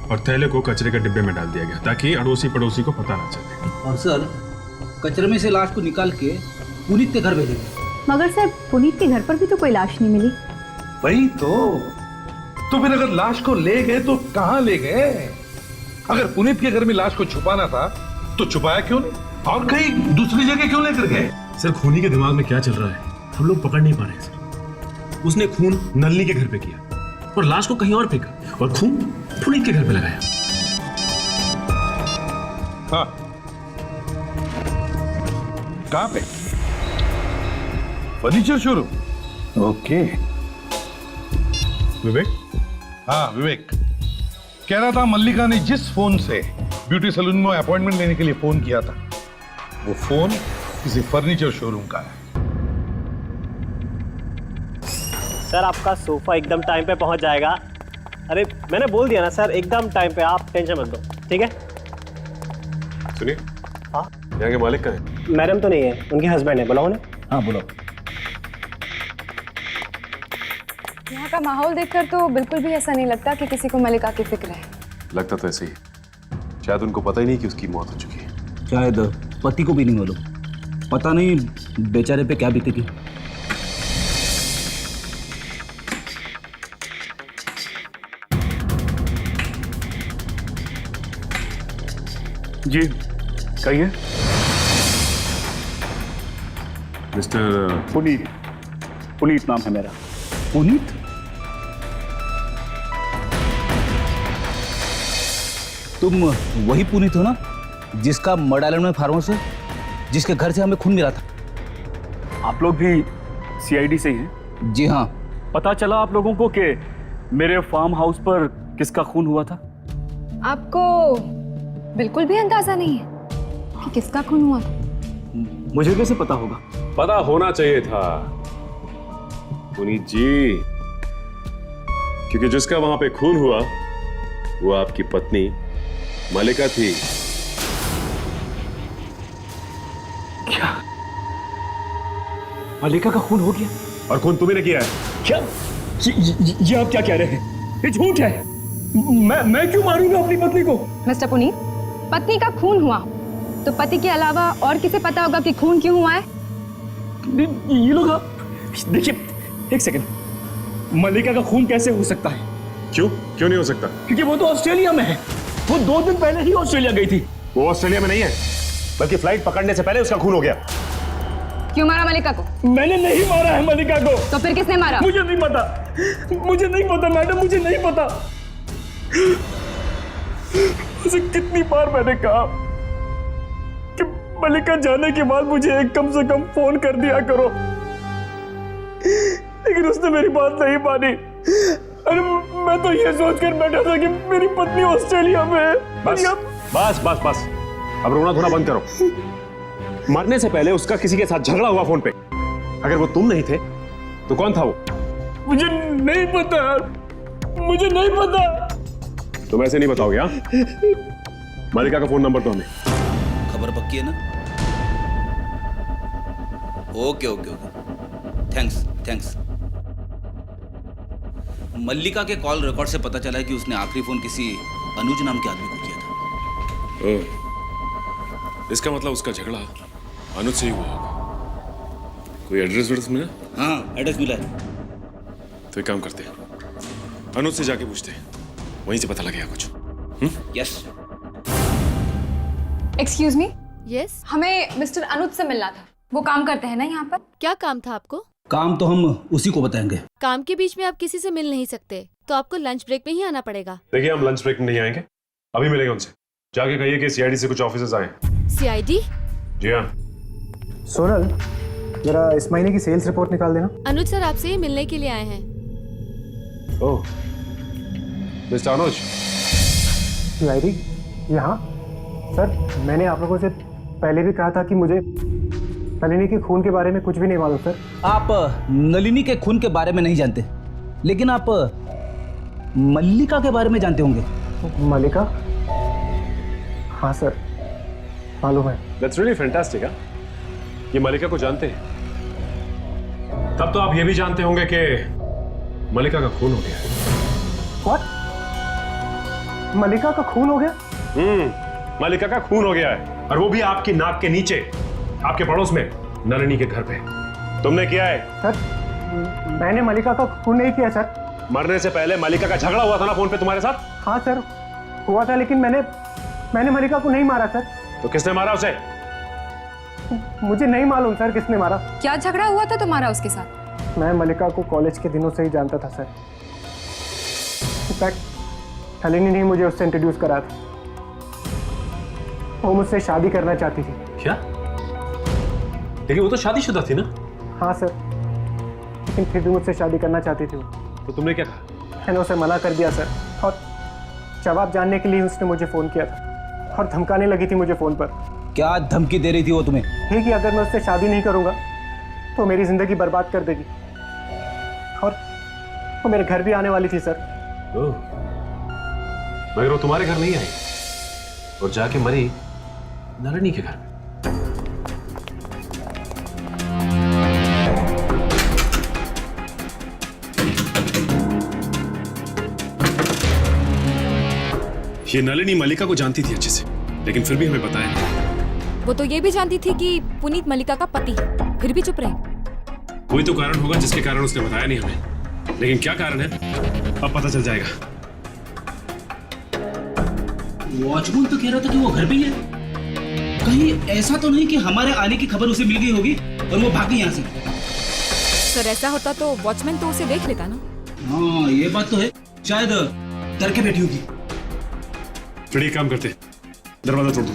और थैले को कचरे के डिब्बे में डाल दिया गया ताकि अड़ोसी पड़ोसी को पता ना चले। और सर, कचरे में से लाश को निकाल के पुनीत के घर भेजे गए। मगर सर, पुनीत के घर पर भी तो कोई लाश नहीं मिली। वही तो फिर अगर लाश को ले गए तो कहां ले गए? अगर पुनीत के घर में लाश को छुपाना था तो छुपाया क्यों नहीं, और कहीं दूसरी जगह क्यों लेकर गए? सर, खूनी के दिमाग में क्या चल रहा है हम लोग पकड़ नहीं पा रहे हैं सर। उसने खून नलिनी के घर पे किया और लाश को कहीं और फेंका और खून पुनीत के घर पे लगाया। हाँ, कहां पे? Furniture showroom? ओके। विवेक? हाँ विवेक, कह रहा था मल्लिका ने जिस फोन से ब्यूटी सैलून में अपॉइंटमेंट लेने के लिए फोन किया था वो फोन किसी फर्नीचर शोरूम का है। सर, आपका सोफा एकदम टाइम पे पहुंच जाएगा। अरे मैंने बोल दिया ना सर, एकदम टाइम पे, आप टेंशन मत दो, ठीक है? सुनिए, हाँ, यहाँ के मालिक कहाँ है? मैडम तो नहीं है, उनके हस्बैंड है। बुलाओ ना। हाँ बुलाओ। यहाँ का माहौल देखकर तो बिल्कुल भी ऐसा नहीं लगता कि किसी को मलिका की फिक्र है। लगता तो ऐसे ही, शायद उनको पता ही नहीं कि उसकी मौत हो चुकी है। शायद पति को भी नहीं मालूम, पता नहीं बेचारे पे क्या बीती थी। जी कहिए। मिस्टर पुनीत नाम है मेरा। पुनीत? तुम वही पुनीत हो ना जिसका मर्ड आइलैंड में फार्म हाउस है, जिसके घर से हमें खून मिला था? आप लोग भी सीआईडी से ही हैं? जी हाँ। पता चला आप लोगों को कि मेरे फार्म हाउस पर किसका खून हुआ था? आपको बिल्कुल भी अंदाजा नहीं है कि किसका खून हुआ था? मुझे कैसे पता होगा? पता होना चाहिए था पुनीत जी, क्योंकि जिसका वहां पे खून हुआ वो आपकी पत्नी मलिका थी। क्या मलिका का खून हो गया? और खून तुम्ही किया है? क्या ये आप क्या कह रहे हैं? ये झूठ है। मैं क्यों मारूंगा अपनी पत्नी को? मिस्टर पुनीत, पत्नी का खून हुआ तो पति के अलावा और किसे पता होगा कि खून क्यों हुआ है? ये लोग देखिए, एक सेकंड, मलिका का खून कैसे हो सकता है? क्यों नहीं हो सकता? क्योंकि वो तो ऑस्ट्रेलिया में है। वो 2 दिन पहले ही ऑस्ट्रेलिया गई थी। वो ऑस्ट्रेलिया में नहीं है, बल्कि फ्लाइट पकड़ने से पहले उसका खून हो गया। क्यों मारा मलिका को? मैंने नहीं मारा है मलिका को। तो फिर किसने मारा? मुझे नहीं पता मैडम, मुझे नहीं पता। उसे कितनी बार मैंने कहा कि मलिका जाने के बाद मुझे कम से कम फोन कर दिया करो, लेकिन उसने मेरी बात नहीं मानी। अरे मैं तो ये सोचकर बैठा था कि मेरी पत्नी ऑस्ट्रेलिया में है। बस अब रोना धोना बंद करो। मरने से पहले उसका किसी के साथ झगड़ा हुआ फोन पे। अगर वो तुम नहीं थे तो कौन था वो? मुझे नहीं पता, मुझे नहीं पता। तुम ऐसे नहीं बताओगे? हाँ, मलिका का फोन नंबर तो हमें। खबर पक्की है ना? Okay, thanks. मल्लिका के कॉल रिकॉर्ड से पता चला है कि उसने आखिरी फोन किसी अनुज नाम के आदमी को किया था। इसका मतलब उसका झगड़ा अनुज से ही हुआ होगा। कोई एड्रेस मिला? हाँ, एड्रेस मिला है। तो एक काम करते हैं, अनुज से जाके पूछते हैं, वहीं से पता लगेगा कुछ। यस। Excuse me. यस, हमें मिस्टर अनुज से मिलना था। वो काम करते हैं ना यहाँ पर? क्या काम था आपको? काम तो हम उसी को बताएंगे। काम के बीच में आप किसी से मिल नहीं सकते, तो आपको लंच ब्रेक में ही आना पड़ेगा। देखिए, हम लंच ब्रेक में नहीं आएंगे, अभी मिलेंगे उनसे। जाके कहिए कि सीआईडी से कुछ ऑफिसर्स आए। सीआईडी? जी हाँ। सोनल, जरा इस महीने की सेल्स रिपोर्ट निकाल देना। अनुज सर आपसे ही मिलने के लिए आए हैं। ओह, मिस्टर अनुज। सीआईडी यहाँ? सर, मैंने आप लोगों से पहले भी कहा था कि मुझे नलिनी के खून के बारे में कुछ भी नहीं मालूम। सर, आप नलिनी के खून के बारे में नहीं जानते, लेकिन आप मल्लिका के बारे में जानते होंगे। मल्लिका? हाँ सर, मालूम है। That's really fantastic, हाँ? ये मल्लिका को जानते हैं? तब तो आप ये भी जानते होंगे कि मल्लिका का खून हो गया है। What? मल्लिका का खून हो गया? मल्लिका का खून हो गया है, और वो भी आपकी नाक के नीचे, आपके पड़ोस में, नलिनी के घर पे। तुमने किया है? सर, मैंने मल्लिका का खून नहीं किया सर। मरने से पहले मल्लिका का झगड़ा हुआ था ना फोन पे तुम्हारे साथ? हाँ सर, हुआ था, लेकिन मैंने मल्लिका को नहीं मारा सर। तो किसने मारा उसे? मुझे नहीं मालूम सर किसने मारा। क्या झगड़ा हुआ था तुम्हारा उसके साथ? मैं मल्लिका को कॉलेज के दिनों से ही जानता था सर। इनफैक्ट नलिनी ने मुझे उससे इंट्रोड्यूस करा था। वो मुझसे शादी करना चाहती थी। क्या? लेकिन वो तो शादीशुदा थी ना? हाँ सर, लेकिन फिर भी मुझसे शादी करना चाहती थी वो। तो तुमने क्या कहा? मैंने उसे मना कर दिया सर, और जवाब जानने के लिए उसने मुझे फ़ोन किया था और धमकाने लगी थी मुझे फ़ोन पर। क्या धमकी दे रही थी वो तुम्हें? ठीक है, अगर मैं उससे शादी नहीं करूँगा तो मेरी ज़िंदगी बर्बाद कर देगी, और वो मेरे घर भी आने वाली थी सर। मगर वो तुम्हारे घर नहीं आई और जाके मरी नलिनी के घर में। ये नलिनी मल्लिका को जानती थी अच्छे से, लेकिन फिर भी हमें बताया नहीं। वो तो ये भी जानती थी कि पुनीत मल्लिका का पति है, फिर भी चुप रही। कोई तो कारण होगा जिसके कारण उसने बताया नहीं हमें, लेकिन क्या कारण है अब पता चल जाएगा। वॉचमैन तो कह रहा था कि वो घर पे ही है। कहीं ऐसा तो नहीं कि हमारे आने की खबर उसे मिल गई होगी और वो भागी यहाँ से? सर, ऐसा होता तो वॉचमैन तो उसे देख लेता ना। हाँ, ये बात तो है, शायद डर के बैठी होगी। फ्रेडी एक काम करते, दरवाजा तोड़ दो।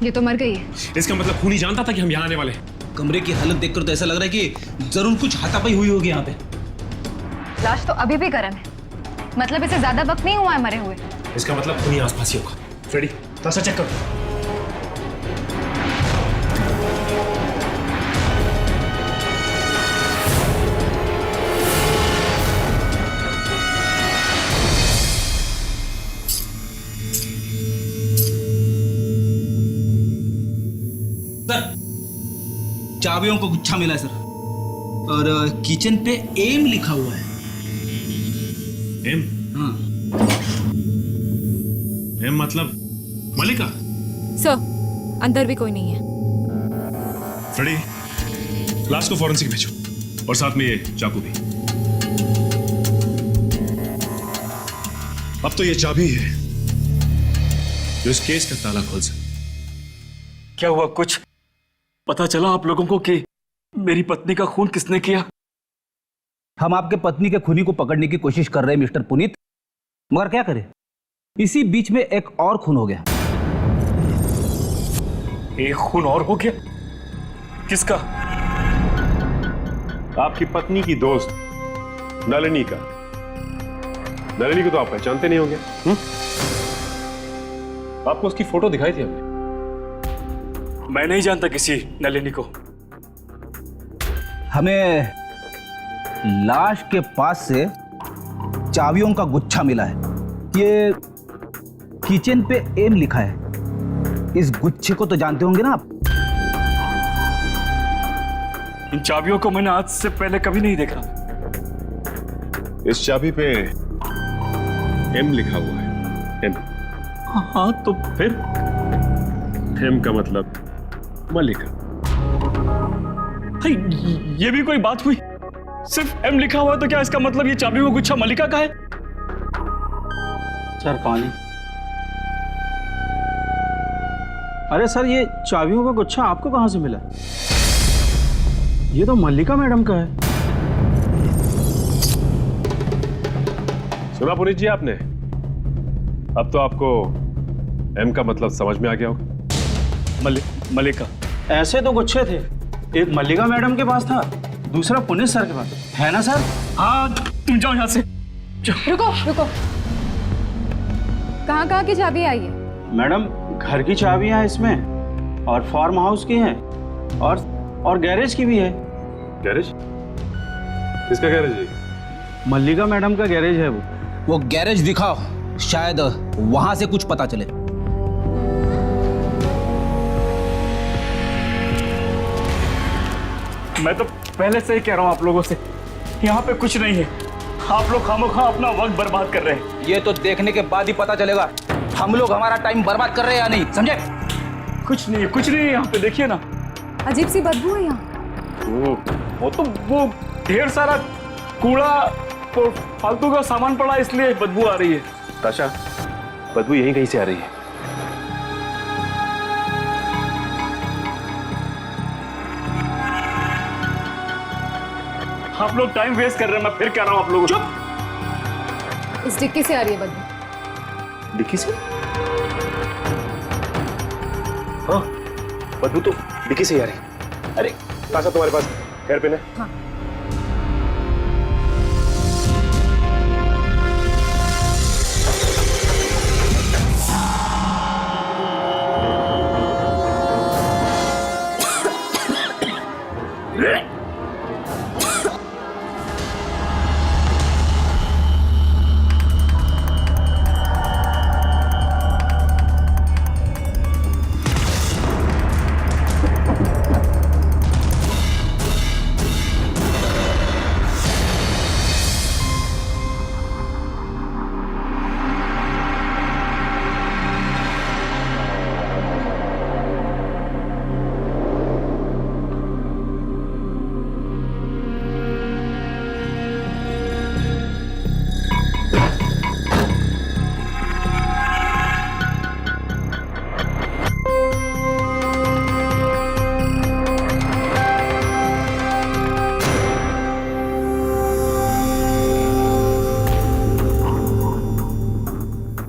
ये तो मर गई है। इसका मतलब खूनी जानता था कि हम यहाँ आने वाले हैं। कमरे की हालत देखकर तो ऐसा लग रहा है कि जरूर कुछ हाथापाई हुई होगी यहाँ पे। लाश तो अभी भी गर्म है, मतलब इसे ज्यादा वक्त नहीं हुआ है मरे हुए। इसका मतलब खूनी आसपास ही होगा। फ्रेडी थोड़ा सा चेक करो। चाबियों को गुच्छा मिला है सर, और किचन पे एम लिखा हुआ है। एम? हाँ। एम मतलब मलिका? सर अंदर भी कोई नहीं है। फ्रेडी लाश को फॉरेंसिक भेजो, और साथ में ये चाकू भी। अब तो ये चाबी है जो इस केस का ताला खोल सकती। क्या हुआ, कुछ पता चला आप लोगों को कि मेरी पत्नी का खून किसने किया? हम आपके पत्नी के खूनी को पकड़ने की कोशिश कर रहे हैं मिस्टर पुनीत, मगर क्या करें, इसी बीच में एक और खून हो गया। एक खून और हो गया? किसका? आपकी पत्नी की दोस्त नलिनी का। नलिनी को तो आप पहचानते नहीं होंगे। आपको उसकी फोटो दिखाई थी हमने। मैं नहीं जानता किसी नलिनी को। हमें लाश के पास से चाबियों का गुच्छा मिला है। ये किचन पे एम लिखा है। इस गुच्छे को तो जानते होंगे ना आप? इन चाबियों को मैंने आज से पहले कभी नहीं देखा। इस चाबी पे एम लिखा हुआ है। एम। हाँ तो फिर? एम का मतलब मलिका। ये भी कोई बात हुई? सिर्फ एम लिखा हुआ तो क्या इसका मतलब ये चाबी का गुच्छा मलिका का है? सर कहानी। अरे सर, ये चाबियों का गुच्छा आपको कहां से मिला? ये तो मल्लिका मैडम का है। सुना पुनीत जी आपने? अब तो आपको एम का मतलब समझ में आ गया होगा। मलिका। ऐसे तो गुच्छे थे, एक मल्लिका मैडम के पास था, दूसरा पुनीत सर के पास, है ना सर? हाँ, तुम जाओ यहाँ से। रुको रुको, कहाँ की चाबी आई है? मैडम घर की चाबियां इसमें, और फार्म हाउस की हैं, और गैरेज की भी है। गैरेज? किसका गैरेज है? मल्लिका मैडम का गैरेज है वो गैरेज दिखाओ, शायद वहां से कुछ पता चले। मैं तो पहले से ही कह रहा हूं आप लोगों से, यहाँ पे कुछ नहीं है। आप लोग खामोखा अपना वक्त बर्बाद कर रहे हैं। ये तो देखने के बाद ही पता चलेगा हम लोग हमारा टाइम बर्बाद कर रहे हैं या नहीं, समझे? कुछ नहीं है यहाँ पे, देखिए ना। अजीब सी बदबू है यहाँ। वो ढेर सारा कूड़ा और फालतू का सामान पड़ा, इसलिए बदबू आ रही है। ताशा, बदबू यहीं कहीं से आ रही है। आप लोग टाइम वेस्ट कर रहे हैं, मैं फिर कह रहा हूं आप लोगों। चुप! इस डिक्की से आ रही है बदबू। डिक्की से? हाँ, बदबू तो डिक्की से ही आ रही है। अरे ताशा, तुम्हारे पास हेयर पिन है? हाँ।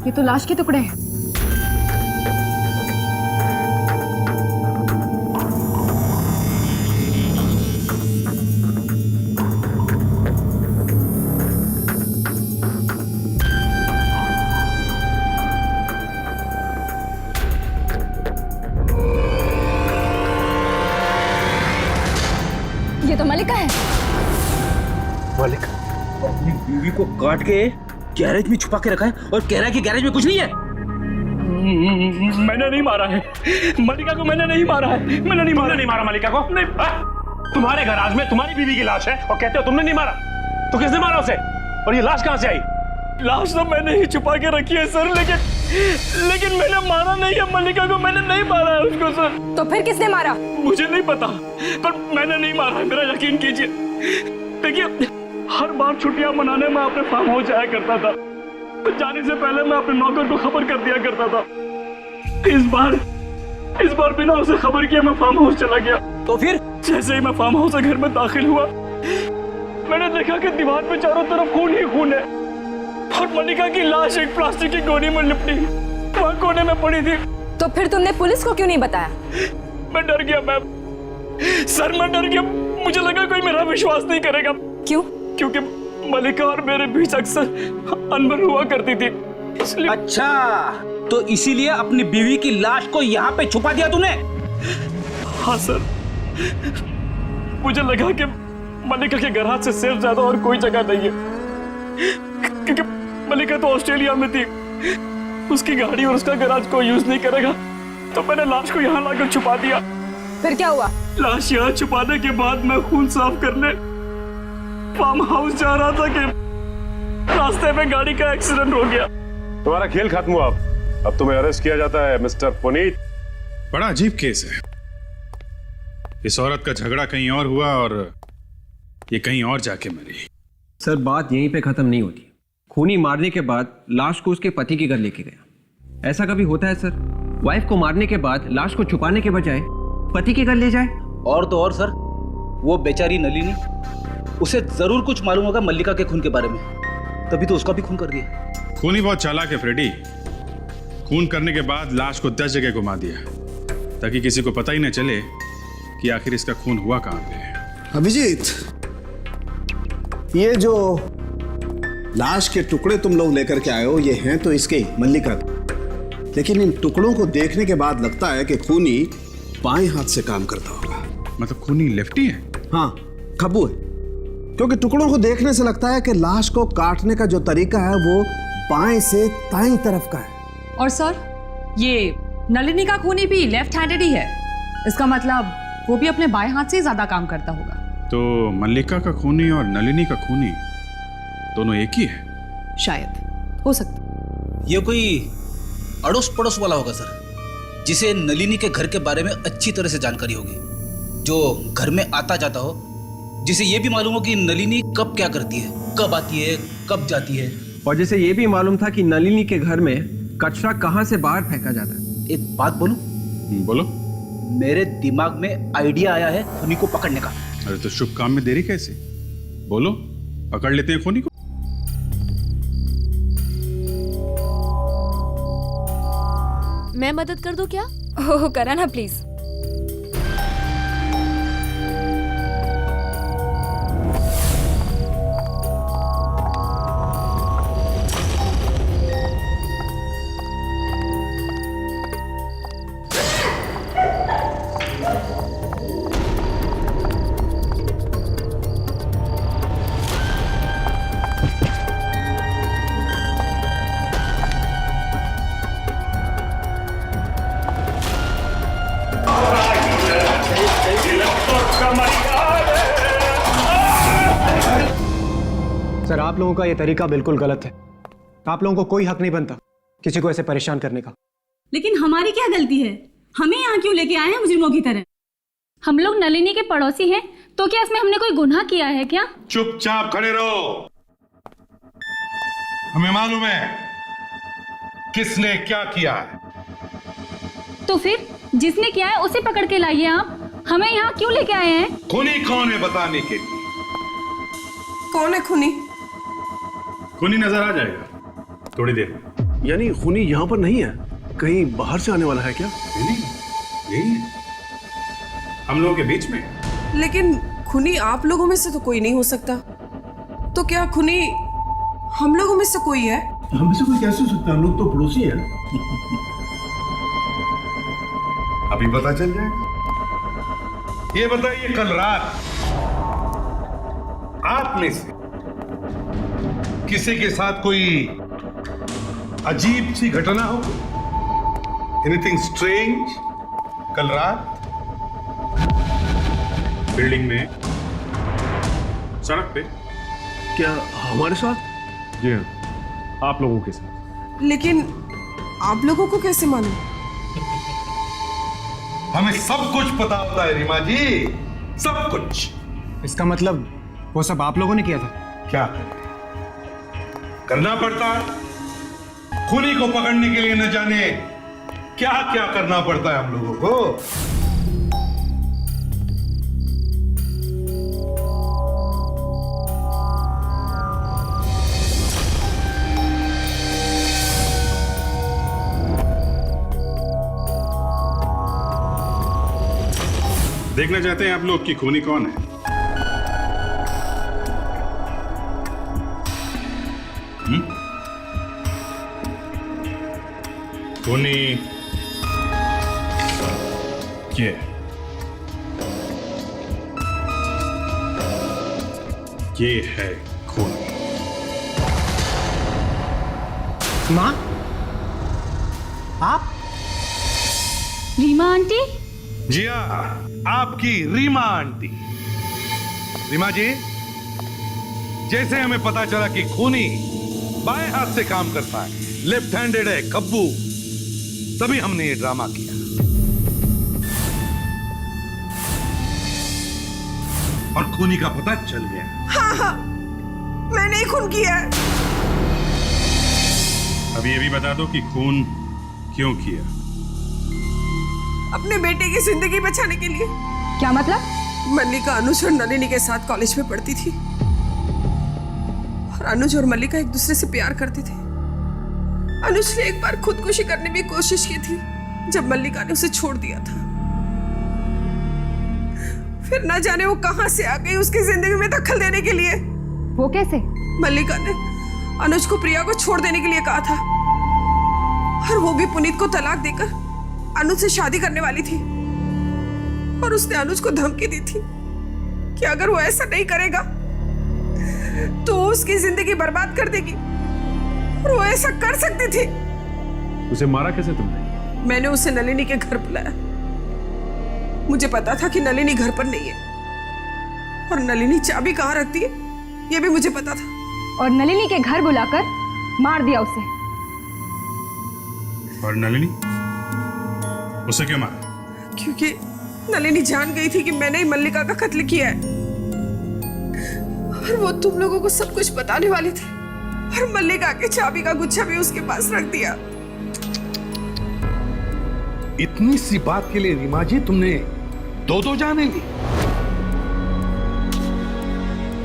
ये तो लाश के टुकड़े हैं। ये तो मलिका है। मालिक अपनी बीवी को काट के गैरेज में छुपा के रखा है और कह रहा है कि गैरेज में कुछ नहीं है। मैंने नहीं मारा है मलिका को, मैंने नहीं मारा है, मैंने नहीं मारा मलिका को। नहीं, तुम्हारे गैराज में तुम्हारी बीवी की लाश है और कहते हो तुमने नहीं मारा। तो किसने मारा उसे? और ये लाश कहां से आई? लाश तो मैंने ही छुपा के रखी है सर, लेकिन मैंने मारा नहीं है मलिका को, मैंने नहीं मारा है उसको सर। तो फिर किसने मारा? मुझे नहीं पता, पर मैंने नहीं मारा है, मेरा यकीन कीजिए। देखिए, हर बार छुट्टियां मनाने में अपने फार्म हाउस जाया करता था। जाने से पहले मैं अपने नौकर को खबर कर दिया करता था। इस बार बिना उसे खबर किए मैं फार्म हाउस चला गया। तो फिर जैसे ही मैं फार्म हाउस से घर में दाखिल हुआ, मैंने देखा कि दीवार पे चारों तरफ खून ही खून है और मलिका की लाश एक प्लास्टिक की गोनी में लिपटी वहां कोने में पड़ी थी। तो फिर तुमने पुलिस को क्यों नहीं बताया? मैं डर गया मैम, सर मैं डर गया। मुझे लगा कोई मेरा विश्वास नहीं करेगा। क्यों? क्योंकि मलिका और मेरे बीच अक्सर अनबन हुआ करती थी, इसलिए। अच्छा, तो इसीलिए अपनी बीवी की लाश को यहाँ पे छुपा दिया तूने? हाँ सर, मुझे लगा कि मलिका के गैराज से सेफ ज्यादा और कोई जगह नहीं है, क्योंकि मलिका तो ऑस्ट्रेलिया में थी, उसकी गाड़ी और उसका गैराज को यूज नहीं करेगा, तो मैंने लाश को यहाँ लाकर छुपा दिया। फिर क्या हुआ? लाश यहाँ छुपाने के बाद मैं खून साफ करने फार्म हाउस जा रहा था कि रास्ते में गाड़ी का एक्सीडेंट हो गया। तुम्हारा खेल खत्म हुआ, अब तुम्हें अरेस्ट किया जाता है मिस्टर पुनीत। बड़ा अजीब केस है। इस औरत का झगड़ा कहीं और हुआ और ये कहीं और जाके मरी। सर बात यहीं पे खत्म नहीं होती। खूनी मारने के बाद लाश को उसके पति के घर लेके गया। ऐसा कभी होता है सर? वाइफ को मारने के बाद लाश को छुपाने के बजाय पति के घर ले जाए। और तो और सर, वो बेचारी नलिनी, उसे जरूर कुछ मालूम होगा मल्लिका के खून के बारे में, तभी तो उसका भी खून कर दिया। खूनी बहुत चालाक है फ्रेडी। खून करने के बाद लाश को 10 जगह घुमा दिया ताकि किसी को पता ही न चले कि आखिर इसका खून हुआ कहां पे। अभिजीत, ये जो लाश के टुकड़े तुम लोग लेकर के आए हो, ये हैं तो इसके मल्लिका, लेकिन इन टुकड़ों को देखने के बाद लगता है कि खूनी बाएं हाथ से काम करता होगा। मतलब खूनी लेफ्टी है? हाँ, खब्बू है, क्योंकि टुकड़ों को देखने से लगता है कि लाश को काटने का जो तरीका है वो बाएं से दाईं तरफ का है। और सर, ये नलिनी का खूनी भी लेफ्ट हैंडेड ही है, इसका मतलब वो भी अपने बाएं हाथ से ज्यादा काम करता होगा। तो मल्लिका का खूनी और नलिनी का खूनी दोनों एक ही है? शायद, हो सकता। ये कोई अड़ोस पड़ोस वाला होगा सर, जिसे नलिनी के घर के बारे में अच्छी तरह से जानकारी होगी, जो घर में आता जाता हो, जिसे ये भी मालूम हो कि नलिनी कब क्या करती है, कब आती है, कब जाती है, और जिसे ये भी मालूम था कि नलिनी के घर में कचरा कहाँ से बाहर फेंका जाता है। एक बात बोलूं? बोलो। मेरे दिमाग में आइडिया आया है खूनी को पकड़ने का। अरे तो शुभ काम में देरी कैसे? बोलो, पकड़ लेते हैं खूनी को। मैं मदद कर दूं क्या? ओह करा ना प्लीज। सर, आप लोगों का ये तरीका बिल्कुल गलत है। आप लोगों को कोई हक नहीं बनता किसी को ऐसे परेशान करने का। लेकिन हमारी क्या गलती है? हमें यहाँ क्यों लेके आए हैं मुजरिमों की तरह? हम लोग नलिनी के पड़ोसी हैं, तो क्या इसमें हमने कोई गुनाह किया है क्या? चुपचाप खड़े रहो। हमें मालूम है किसने क्या किया है। तो फिर जिसने किया है उसे पकड़ के लाइए। आप हमें यहाँ क्यों लेके आए हैं? खूनी कौन है बताने के लिए। कौन है खूनी? खूनी नजर आ जाएगा थोड़ी देर में। यानी खूनी यहाँ पर नहीं है, कहीं बाहर से आने वाला है क्या? नहीं, यही है, हम लोगों के बीच में। लेकिन खूनी आप लोगों में से तो कोई नहीं हो सकता, तो क्या खूनी हम लोगों में से कोई है? हम से कोई कैसे हो सकता है? हम लोग तो पड़ोसी हैं। अभी पता चल जाएगा। ये बताइए, कल रात आप में से किसी के साथ कोई अजीब सी घटना हो? एनीथिंग स्ट्रेंज कल रात? बिल्डिंग में, सड़क पे? क्या हमारे साथ? जी हाँ, आप लोगों के साथ। लेकिन आप लोगों को कैसे मालूम? हमें सब कुछ पता होता है रीमा जी, सब कुछ। इसका मतलब वो सब आप लोगों ने किया था? क्या करना पड़ता है? खूनी को पकड़ने के लिए न जाने क्या क्या करना पड़ता है हम लोगों को। देखना चाहते हैं आप लोग कि खूनी कौन है? खूनी ये है खूनी। माँ, आप? रीमा आंटी? जी हाँ, आपकी रीमा आंटी। रीमा जी, जैसे हमें पता चला कि खूनी बाएं हाथ से काम करता है, लेफ्ट हैंडेड है, कब्बू, तभी हमने ये ड्रामा किया। और खूनी का पता चल गया। हाँ हाँ, मैंने ही खून किया है। अब ये भी बता दो कि खून क्यों किया? अपने बेटे की जिंदगी बचाने के लिए। क्या मतलब? मल्लिका अनुज और नलिनी के साथ कॉलेज में पढ़ती थी और अनुज और मल्लिका एक दूसरे से प्यार करते थे। अनुज ने एक बार खुदकुशी करने की कोशिश की थी जब मल्लिका ने उसे छोड़ दिया था। फिर न जाने वो कहां से आ गई उसकी जिंदगी में दखल देने के लिए। वो कैसे? मल्लिका ने अनुज को प्रिया को छोड़ देने के लिए कहा था और वो भी पुनीत को तलाक देकर अनुज से शादी करने वाली थी। और उसने अनुज को धमकी दी थी कि अगर वो ऐसा नहीं करेगा तो उसकी जिंदगी बर्बाद कर देगी। और वो ऐसा कर सकती थी। उसे मारा कैसे तुमने? मैंने उसे नलिनी के घर बुलाया। मुझे पता था कि नलिनी घर पर नहीं है और नलिनी चाबी कहाँ रखती है ये भी मुझे पता था। और नलिनी के घर बुलाकर मार दिया उसे। और नलिनी उसे क्यों मारा? क्योंकि नलिनी जान गई थी कि मैंने ही मल्लिका का कत्ल किया है और वो तुम लोगों को सब कुछ बताने वाली थी। और मल्लिका के चाबी का गुच्छा भी उसके पास रख दिया। इतनी सी बात के लिए रीमा जी तुमने दो जाने ली?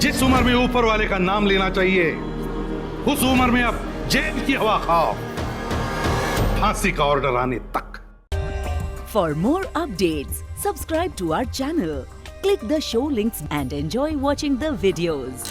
जिस उम्र में ऊपर वाले का नाम लेना चाहिए उस उम्र में अब जेल की हवा खाओ, फांसी का ऑर्डर आने तक। For more updates, subscribe to our channel, click the show links and enjoy watching the videos.